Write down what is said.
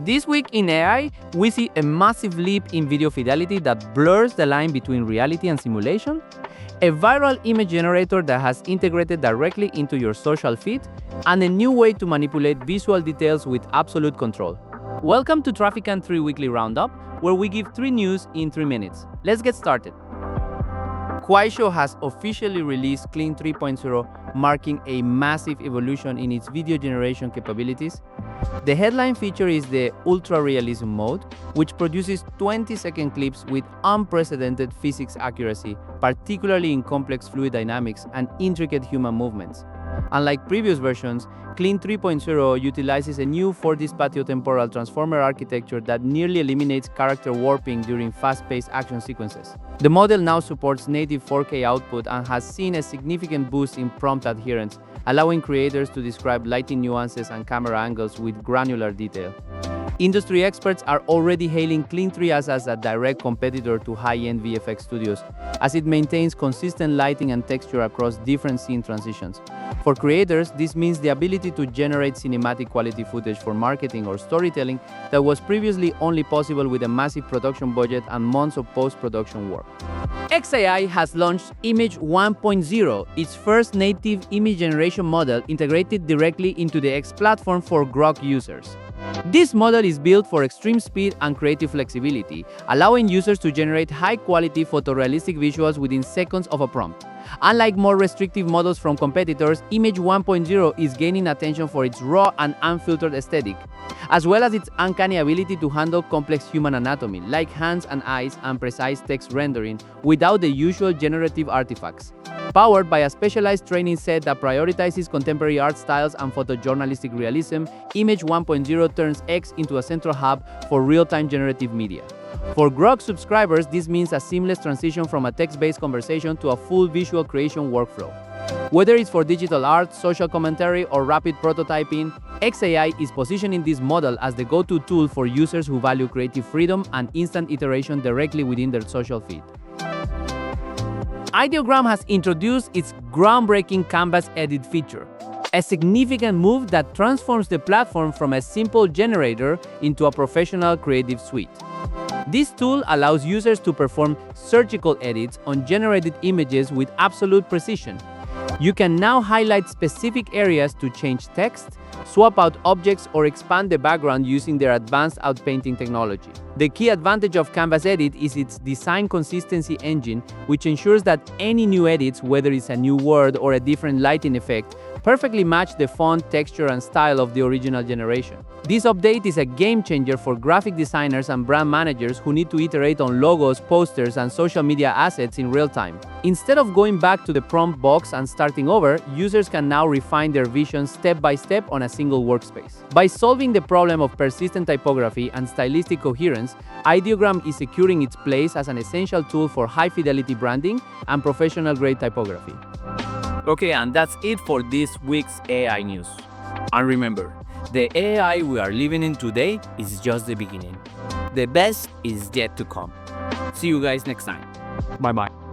This week in AI, we see a massive leap in video fidelity that blurs the line between reality and simulation, a viral image generator that has integrated directly into your social feed, and a new way to manipulate visual details with absolute control. Welcome to Traffic and 3 Weekly Roundup, where we give 3 news in 3 minutes. Let's get started. Código has officially released Clean 3.0, marking a massive evolution in its video generation capabilities. The headline feature is the Ultra Realism mode, which produces 20-second clips with unprecedented physics accuracy, particularly in complex fluid dynamics and intricate human movements. Unlike previous versions, Clean 3.0 utilizes a new 4D spatiotemporal transformer architecture that nearly eliminates character warping during fast-paced action sequences. The model now supports native 4K output and has seen a significant boost in prompt adherence, allowing creators to describe lighting nuances and camera angles with granular detail. Industry experts are already hailing Clean 3 as a direct competitor to high-end VFX studios, as it maintains consistent lighting and texture across different scene transitions. For creators, this means the ability to generate cinematic quality footage for marketing or storytelling that was previously only possible with a massive production budget and months of post-production work. XAI has launched Image 1.0, its first native image generation model integrated directly into the X platform for Grok users. This model is built for extreme speed and creative flexibility, allowing users to generate high-quality photorealistic visuals within seconds of a prompt. Unlike more restrictive models from competitors, Image 1.0 is gaining attention for its raw and unfiltered aesthetic, as well as its uncanny ability to handle complex human anatomy, like hands and eyes and precise text rendering, without the usual generative artifacts. Powered by a specialized training set that prioritizes contemporary art styles and photojournalistic realism, Image 1.0 turns X into a central hub for real-time generative media. For Grok subscribers, this means a seamless transition from a text-based conversation to a full visual creation workflow. Whether it's for digital art, social commentary, or rapid prototyping, XAI is positioning this model as the go-to tool for users who value creative freedom and instant iteration directly within their social feed. Ideogram has introduced its groundbreaking Canvas edit feature, a significant move that transforms the platform from a simple generator into a professional creative suite. This tool allows users to perform surgical edits on generated images with absolute precision. You can now highlight specific areas to change text, swap out objects, or expand the background using their advanced outpainting technology. The key advantage of Canvas Edit is its design consistency engine, which ensures that any new edits, whether it's a new word or a different lighting effect, perfectly match the font, texture, and style of the original generation. This update is a game changer for graphic designers and brand managers who need to iterate on logos, posters, and social media assets in real time. Instead of going back to the prompt box and starting over, users can now refine their vision step by step on a single workspace. By solving the problem of persistent typography and stylistic coherence, Ideogram is securing its place as an essential tool for high-fidelity branding and professional-grade typography. Okay, and that's it for this week's AI news. And remember, the AI we are living in today is just the beginning. The best is yet to come. See you guys next time. Bye-bye.